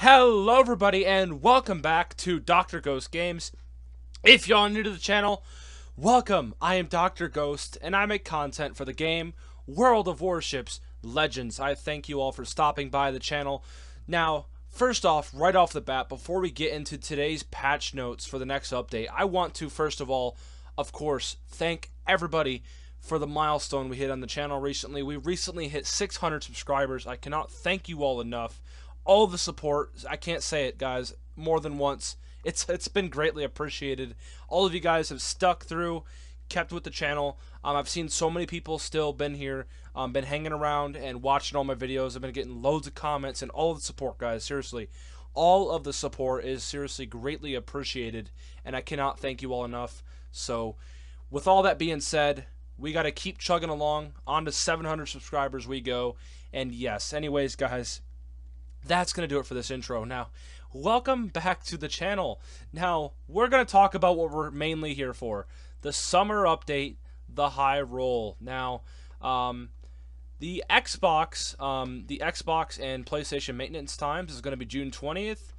Hello everybody and welcome back to Dr. Ghost Games. If y'all are new to the channel, welcome. I am Dr. Ghost and I make content for the game World of Warships Legends. I thank you all for stopping by the channel. Now, first off, right off the bat, before we get into today's patch notes for the next update, I want to first of all, of course, thank everybody for the milestone we hit on the channel recently. We recently hit 600 subscribers. I cannot thank you all enough. All the support, I can't say it, guys, more than once. It's been greatly appreciated. All of you guys have stuck through, kept with the channel. I've seen so many people still been here, been hanging around and watching all my videos. I've been getting loads of comments and all of the support, guys. Seriously, all of the support is seriously greatly appreciated, and I cannot thank you all enough. So, with all that being said, we got to keep chugging along. On to 700 subscribers we go. And yes, anyways, guys, that's going to do it for this intro. Now, welcome back to the channel. Now, we're going to talk about what we're mainly here for. The summer update, the high roll. Now, the Xbox and PlayStation maintenance times is going to be June 20th,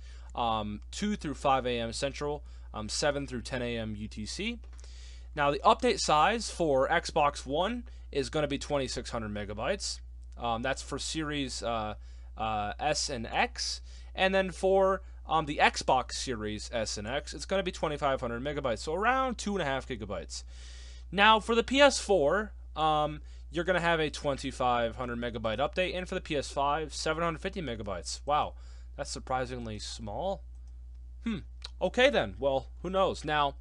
2 through 5 a.m. Central, 7 through 10 a.m. UTC. Now, the update size for Xbox One is going to be 2600 megabytes. That's for Series S and X, and then for the Xbox Series S and X, it's going to be 2500 megabytes, so around 2.5 gigabytes. Now, for the PS4, you're going to have a 2500 megabyte update, and for the PS5, 750 megabytes. Wow, that's surprisingly small. Okay then. Well, who knows? Now,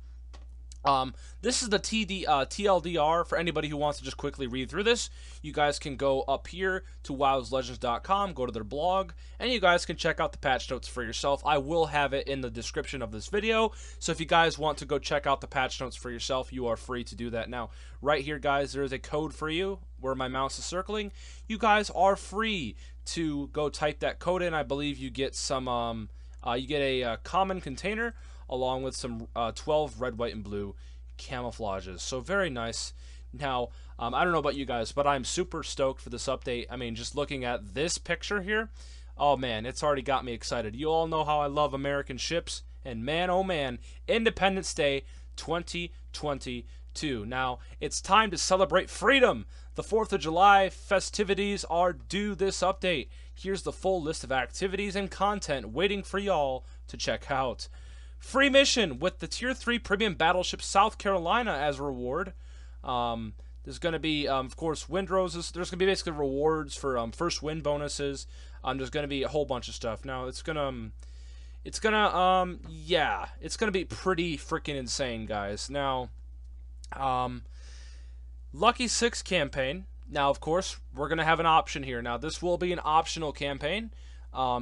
this is the TLDR for anybody who wants to just quickly read through this. You guys can go up here to wowslegends.com, go to their blog, and you guys can check out the patch notes for yourself. I will have it in the description of this video, so if you guys want to go check out the patch notes for yourself, you are free to do that. Now, right here, guys, there is a code for you where my mouse is circling. You guys are free to go type that code in. I believe you get some, you get a common container along with some 12 red, white, and blue camouflages. So very nice. Now, I don't know about you guys, but I'm super stoked for this update. I mean, just looking at this picture here, oh man, it's already got me excited. You all know how I love American ships, and man, oh man, Independence Day 2022. Now, it's time to celebrate freedom. The 4th of July festivities are due this update. Here's the full list of activities and content waiting for y'all to check out. Free mission with the Tier 3 Premium Battleship South Carolina as a reward. There's going to be, of course, wind roses. There's going to be basically rewards for first win bonuses. There's going to be a whole bunch of stuff. Now, it's going to be pretty freaking insane, guys. Now, Lucky 6 campaign. Now, of course, we're going to have an option here. Now, this will be an optional campaign.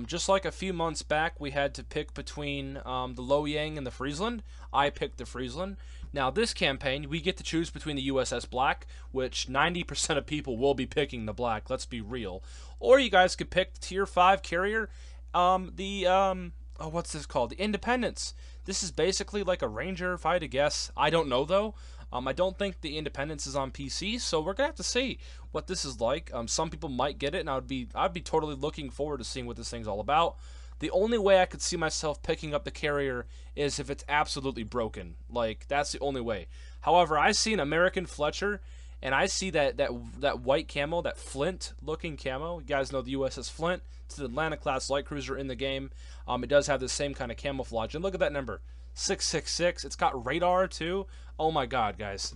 Just like a few months back, we had to pick between the Lo Yang and the Friesland. I picked the Friesland. Now, this campaign, we get to choose between the USS Black, which 90% of people will be picking the Black, let's be real. Or you guys could pick the Tier 5 carrier, what's this called? The Independence. This is basically like a Ranger, if I had to guess. I don't know, though. I don't think the Independence is on PC, so we're gonna have to see what this is like. Some people might get it, and I'd be totally looking forward to seeing what this thing's all about. The only way I could see myself picking up the carrier is if it's absolutely broken. Like, that's the only way. However, I see an American Fletcher, and I see that white camo, that Flint-looking camo. You guys know the USS Flint. It's the Atlanta-class light cruiser in the game. It does have the same kind of camouflage, and look at that number. 666. It's got radar too. Oh my god, guys.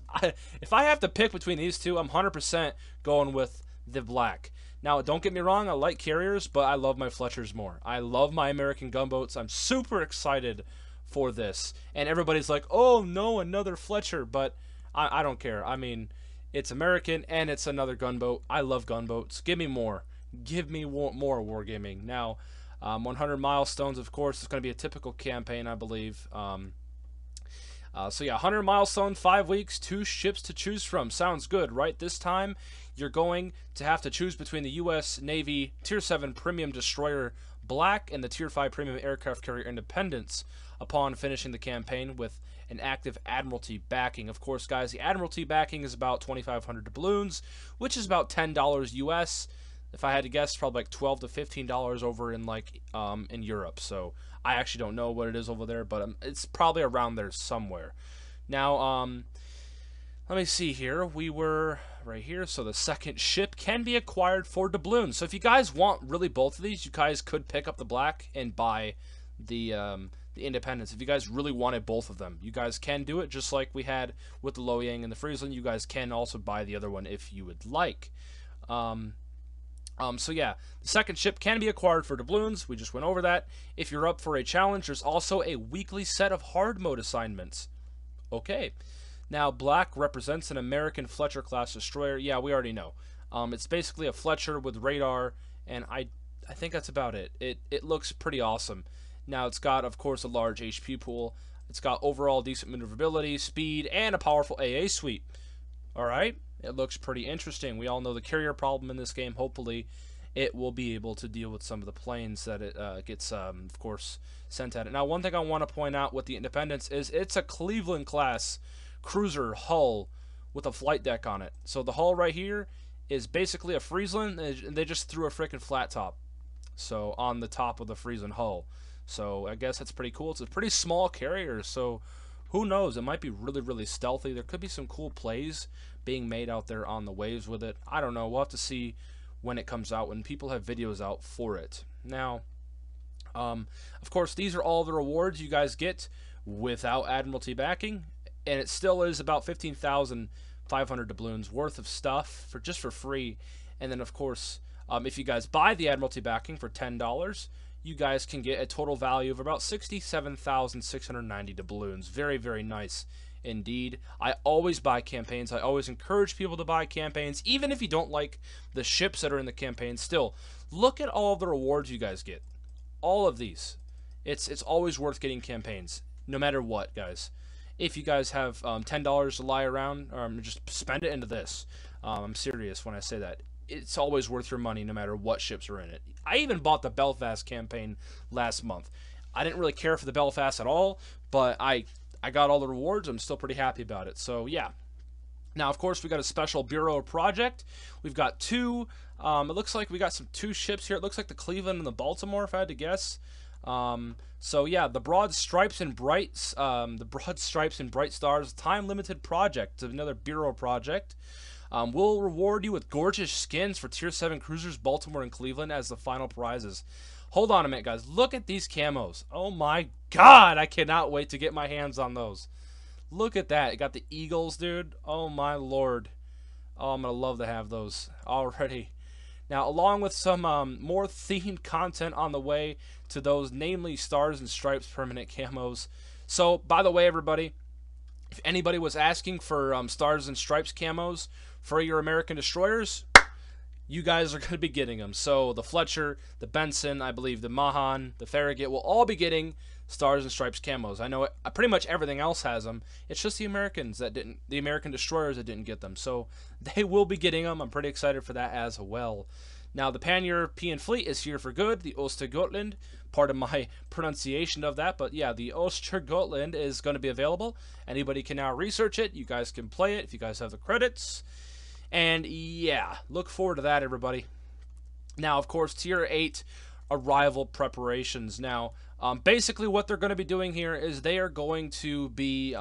If I have to pick between these two, I'm 100% going with the Black. Now, don't get me wrong, I like carriers, but I love my Fletchers more. I love my American gunboats. I'm super excited for this. And everybody's like, oh no, another Fletcher. But I don't care. I mean, it's American and it's another gunboat. I love gunboats. Give me more. Give me more wargaming. Now, 100 milestones, of course, is going to be a typical campaign, I believe. So yeah, 100 milestone, 5 weeks, 2 ships to choose from. Sounds good, right? This time, you're going to have to choose between the U.S. Navy Tier 7 Premium Destroyer Black and the Tier 5 Premium Aircraft Carrier Independence upon finishing the campaign with an active Admiralty backing. Of course, guys, the Admiralty backing is about 2,500 doubloons, which is about $10 US. If I had to guess, probably like $12 to $15 over in in Europe. So I actually don't know what it is over there, but it's probably around there somewhere. Now, let me see here. We were right here. So the second ship can be acquired for doubloons. So if you guys want really both of these, you guys could pick up the black and buy the Independence. If you guys really wanted both of them, you guys can do it, just like we had with the Loyang and the Friesland. You guys can also buy the other one if you would like. So yeah, the second ship can be acquired for doubloons. We just went over that. If you're up for a challenge, there's also a weekly set of hard mode assignments. Okay. Now, black represents an American Fletcher class destroyer. Yeah, we already know. It's basically a Fletcher with radar, and I think that's about it. It looks pretty awesome. Now, it's got, of course, a large HP pool. It's got overall decent maneuverability, speed, and a powerful AA suite. Alright, it looks pretty interesting. We all know the carrier problem in this game. Hopefully, it will be able to deal with some of the planes that it gets, of course, sent at it. Now, one thing I want to point out with the Independence is it's a Cleveland-class cruiser hull with a flight deck on it. So the hull right here is basically a Friesland, and they just threw a freaking flat top so on the top of the Friesland hull. So I guess that's pretty cool. It's a pretty small carrier, so who knows? It might be really, really stealthy. There could be some cool plays being made out there on the waves with it. I don't know. We'll have to see when it comes out, when people have videos out for it. Now, of course, these are all the rewards you guys get without Admiralty backing, and it still is about 15,500 doubloons worth of stuff for free. And then, of course, if you guys buy the Admiralty backing for $10, you guys can get a total value of about 67,690 doubloons. Very, very nice indeed. I always buy campaigns. I always encourage people to buy campaigns, even if you don't like the ships that are in the campaign. Still, look at all of the rewards you guys get. All of these. It's always worth getting campaigns, no matter what, guys. If you guys have $10 to lie around, just spend it into this. I'm serious when I say that. It's always worth your money no matter what ships are in it. I even bought the Belfast campaign last month. I didn't really care for the Belfast at all, but I got all the rewards. I'm still pretty happy about it. So, yeah. Now, of course, we got a special Bureau project. We've got two. It looks like we got two ships here. It looks like the Cleveland and the Baltimore, if I had to guess. So yeah, the Broad Stripes and Bright Stars time-limited project. It's another Bureau project. We'll reward you with gorgeous skins for Tier 7 cruisers, Baltimore and Cleveland as the final prizes. Hold on a minute, guys. Look at these camos. Oh my god, I cannot wait to get my hands on those. Look at that. It got the Eagles, dude. Oh my lord. Oh, I'm going to love to have those already. Now, along with some more themed content on the way to those, namely Stars and Stripes permanent camos. So, by the way, everybody, if anybody was asking for Stars and Stripes camos for your American destroyers, you guys are going to be getting them. So, the Fletcher, the Benson, I believe the Mahan, the Farragut will all be getting Stars and Stripes camos. I know pretty much everything else has them. It's just the American destroyers that didn't get them. So they will be getting them. I'm pretty excited for that as well. Now the Pan-European fleet is here for good. The Oostergotland, part of my pronunciation of that, but yeah, the Oostergotland is going to be available. Anybody can now research it. You guys can play it if you guys have the credits. And yeah, look forward to that, everybody. Now, of course, Tier 8 arrival preparations. Now, basically what they're going to be doing here is they are going to be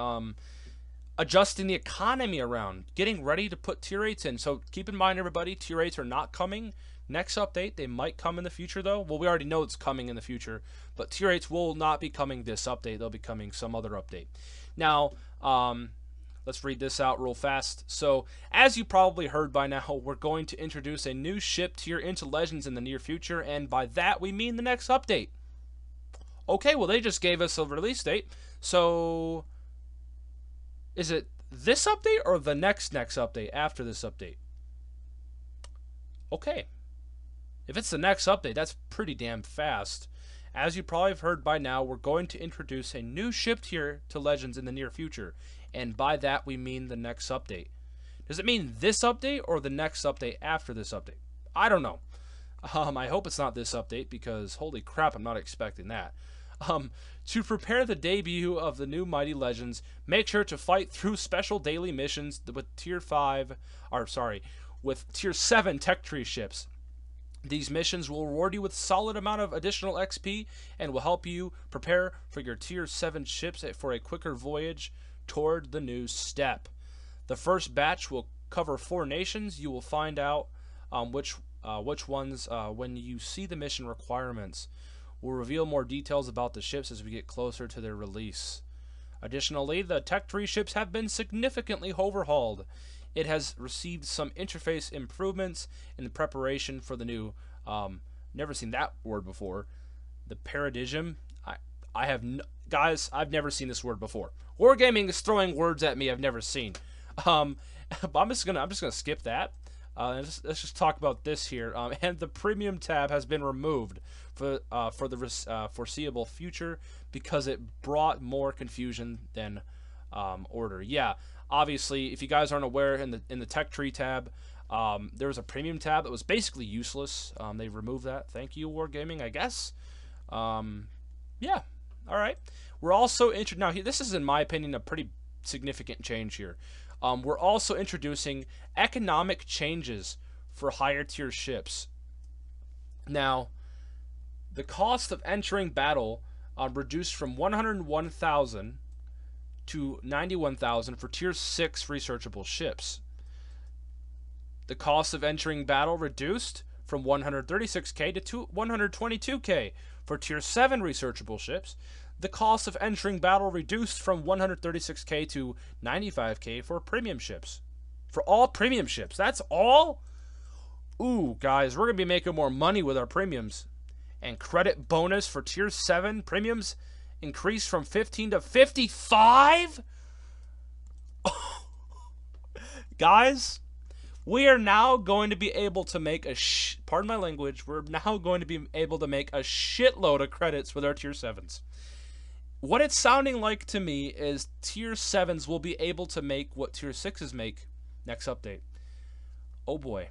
adjusting the economy around, getting ready to put Tier 8s in. So keep in mind, everybody, Tier 8s are not coming next update. They might come in the future, though. Well, we already know it's coming in the future, but Tier 8s will not be coming this update. They'll be coming some other update. Now, let's read this out real fast. So, as you probably heard by now, we're going to introduce a new ship tier into Legends in the near future, and by that we mean the next update. Okay, well, they just gave us a release date, so is it this update or the next update after this update? Okay. If it's the next update, that's pretty damn fast. As you probably have heard by now, we're going to introduce a new ship tier to Legends in the near future. And by that, we mean the next update. Does it mean this update or the next update after this update? I don't know. I hope it's not this update because, holy crap, I'm not expecting that. To prepare the debut of the new Mighty Legends, make sure to fight through special daily missions with Tier 7 Tech Tree ships. These missions will reward you with a solid amount of additional XP and will help you prepare for your Tier 7 ships for a quicker voyage toward the new step. The first batch will cover 4 nations. You will find out which ones when you see the mission requirements. We'll reveal more details about the ships as we get closer to their release. Additionally, the Tech Tree ships have been significantly overhauled. It has received some interface improvements in preparation for the new, never seen that word before, the paradigm. Guys, I've never seen this word before. Wargaming is throwing words at me I've never seen. But I'm just gonna skip that. Let's just talk about this here. And the premium tab has been removed for the foreseeable future because it brought more confusion than order. Yeah, obviously, if you guys aren't aware, in the Tech Tree tab, there was a premium tab that was basically useless. They removed that. Thank you, Wargaming, I guess. Yeah. All right. We're also now this is, in my opinion, a pretty significant change here. We're also introducing economic changes for higher tier ships. Now, the cost of entering battle reduced from 101,000 to 91,000 for tier 6 researchable ships. The cost of entering battle reduced from 136k to 122k for tier 7 researchable ships. The cost of entering battle reduced from 136k to 95k for premium ships. For all premium ships. That's all? Ooh, guys, we're going to be making more money with our premiums. And credit bonus for tier 7 premiums increased from 15 to 55? Guys, we are now going to be able to make pardon my language, we're now going to be able to make a shitload of credits with our tier 7s. What it's sounding like to me is tier 7s will be able to make what tier 6s make next update. Oh boy.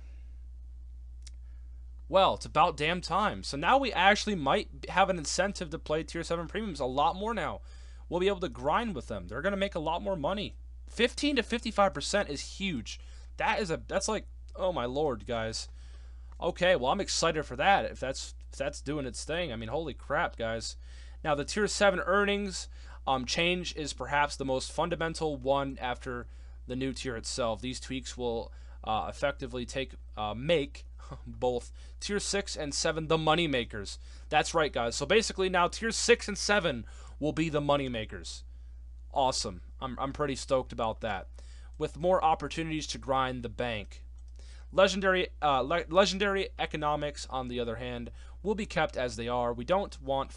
Well, it's about damn time. So now we actually might have an incentive to play tier 7 premiums a lot more now. We'll be able to grind with them. They're going to make a lot more money. 15 to 55% is huge. That's like, oh my lord, guys. Okay, well, I'm excited for that. If that's doing its thing. I mean, holy crap, guys. Now, the tier 7 earnings change is perhaps the most fundamental one after the new tier itself. These tweaks will effectively make both tier 6 and 7 the money makers. That's right, guys. So basically now tier 6 and 7 will be the money makers. Awesome. I'm pretty stoked about that. With more opportunities to grind the bank. Legendary economics, on the other hand, will be kept as they are. We don't want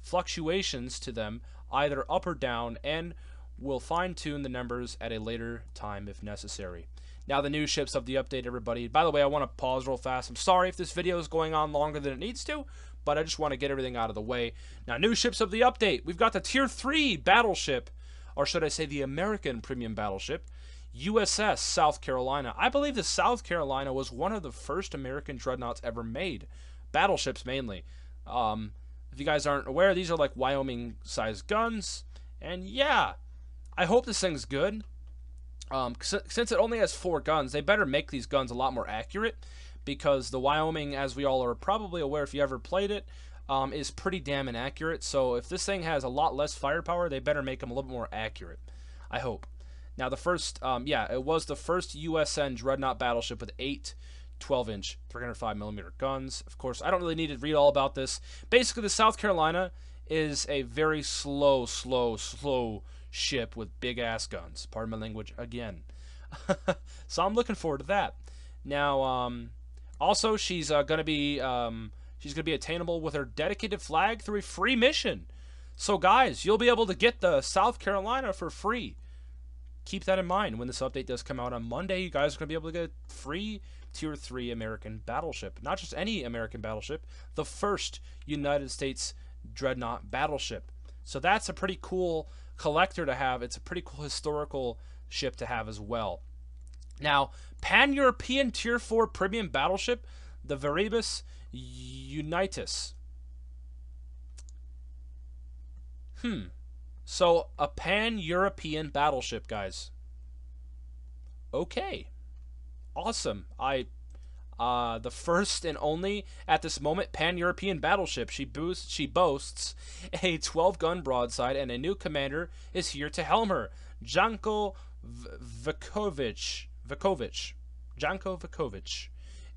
fluctuations to them, either up or down, and we'll fine-tune the numbers at a later time if necessary. Now, the new ships of the update, everybody. By the way, I want to pause real fast. I'm sorry if this video is going on longer than it needs to, but I just want to get everything out of the way. Now, new ships of the update. We've got the Tier 3 battleship, or should I say the American premium battleship, USS South Carolina. I believe the South Carolina was one of the first American dreadnoughts ever made. Battleships, mainly. If you guys aren't aware, these are like Wyoming-sized guns. And yeah, I hope this thing's good. Since it only has 4 guns, they better make these guns a lot more accurate, because the Wyoming, as we all are probably aware if you ever played it, is pretty damn inaccurate. So if this thing has a lot less firepower, they better make them a little bit more accurate. I hope. Now the first, it was the first USN dreadnought battleship with 8 12-inch 305mm guns. Of course, I don't really need to read all about this. Basically, the South Carolina is a very slow ship with big-ass guns. Pardon my language again. So I'm looking forward to that. Now, also, she's going to be attainable with her dedicated flag through a free mission. So, guys, you'll be able to get the South Carolina for free. Keep that in mind when this update does come out on Monday. You guys are going to be able to get a free Tier 3 American battleship. Not just any American battleship, the first United States dreadnought battleship. So that's a pretty cool collector to have. It's a pretty cool historical ship to have as well. Now, Pan-European Tier 4 premium battleship, the Varibus Unitas. So, a Pan-European battleship, guys. Okay. Awesome. The first and only, at this moment, pan-European battleship. She boasts a 12-gun broadside, and a new commander is here to helm her. Janko Vukovic. Janko Vukovic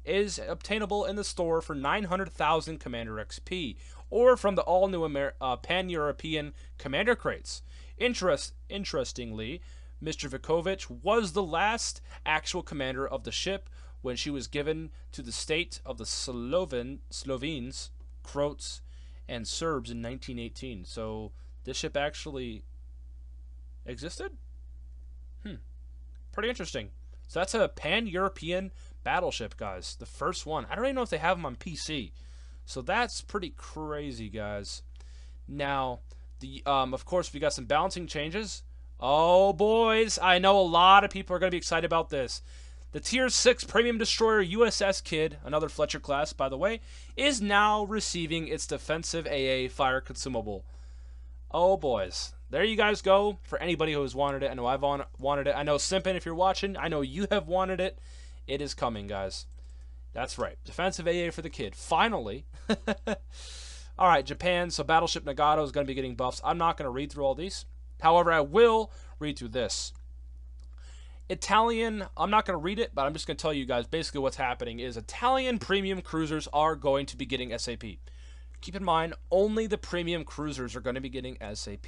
is obtainable in the store for 900,000 Commander XP, or from the all-new pan-European Commander crates. Interestingly, Mr. Vukovic was the last actual commander of the ship when she was given to the state of the Slovenes, Croats, and Serbs in 1918. So this ship actually existed? Pretty interesting. So that's a pan-European battleship, guys. The first one. I don't even know if they have them on PC. So that's pretty crazy, guys. Now, of course, we got some balancing changes. Oh, boys. I know a lot of people are going to be excited about this. The Tier 6 Premium Destroyer USS Kidd, another Fletcher class, by the way, is now receiving its defensive AA fire consumable. Oh, boys. There you guys go. For anybody who has wanted it. I know I've wanted it. I know Simpin, if you're watching, I know you have wanted it. It is coming, guys. That's right. Defensive AA for the Kidd. Finally. Alright, Japan. So Battleship Nagato is going to be getting buffs. I'm not going to read through all these. However, I will read through this. Italian, I'm not going to read it, but I'm just going to tell you guys basically what's happening is Italian premium cruisers are going to be getting SAP. Keep in mind, only the premium cruisers are going to be getting SAP.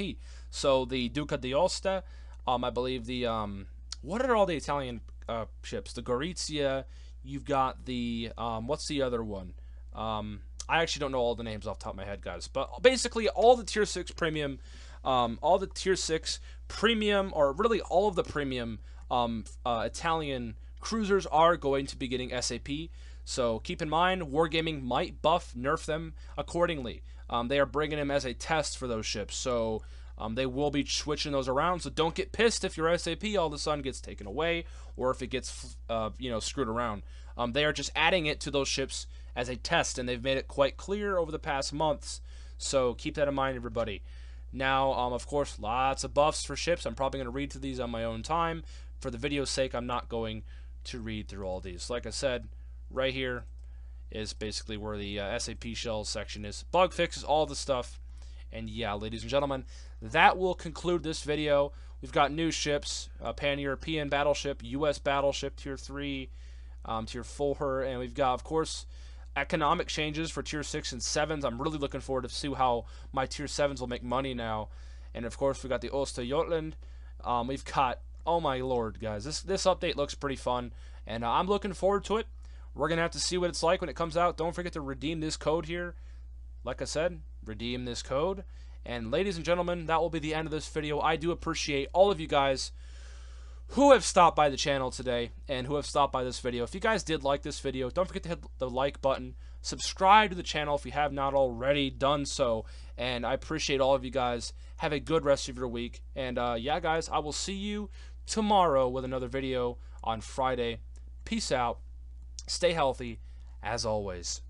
So the Duca d'Aosta, I believe the, what are all the Italian ships? The Gorizia, you've got the, what's the other one? I actually don't know all the names off the top of my head, guys. But basically, all the Tier 6 premium, or really all of the premium Italian cruisers are going to be getting SAP. So keep in mind, Wargaming might nerf them accordingly. They are bringing them as a test for those ships, so they will be switching those around. So don't get pissed if your SAP all of a sudden gets taken away, or if it gets screwed around. They are just adding it to those ships as a test, and they've made it quite clear over the past months. So keep that in mind, everybody. Now, of course, lots of buffs for ships. I'm probably going to read through these on my own time. For the video's sake, I'm not going to read through all these. Like I said, right here is basically where the SAP shells section is. Bug fixes, all the stuff. And yeah, ladies and gentlemen, that will conclude this video. We've got new ships, Pan-European battleship, US battleship, Tier 3, Tier 4, and we've got, of course, economic changes for Tier 6 and 7s. I'm really looking forward to see how my Tier 7s will make money now. And of course, we've got the Östergötland. We've got, oh my lord, guys, this update looks pretty fun, and I'm looking forward to it. We're going to have to see what it's like when it comes out. Don't forget to redeem this code here. Like I said, redeem this code. And ladies and gentlemen, that will be the end of this video. I do appreciate all of you guys who have stopped by the channel today and who have stopped by this video. If you guys did like this video, don't forget to hit the like button. Subscribe to the channel if you have not already done so. And I appreciate all of you guys. Have a good rest of your week. And yeah, guys, I will see you tomorrow with another video on Friday. Peace out. Stay healthy, as always.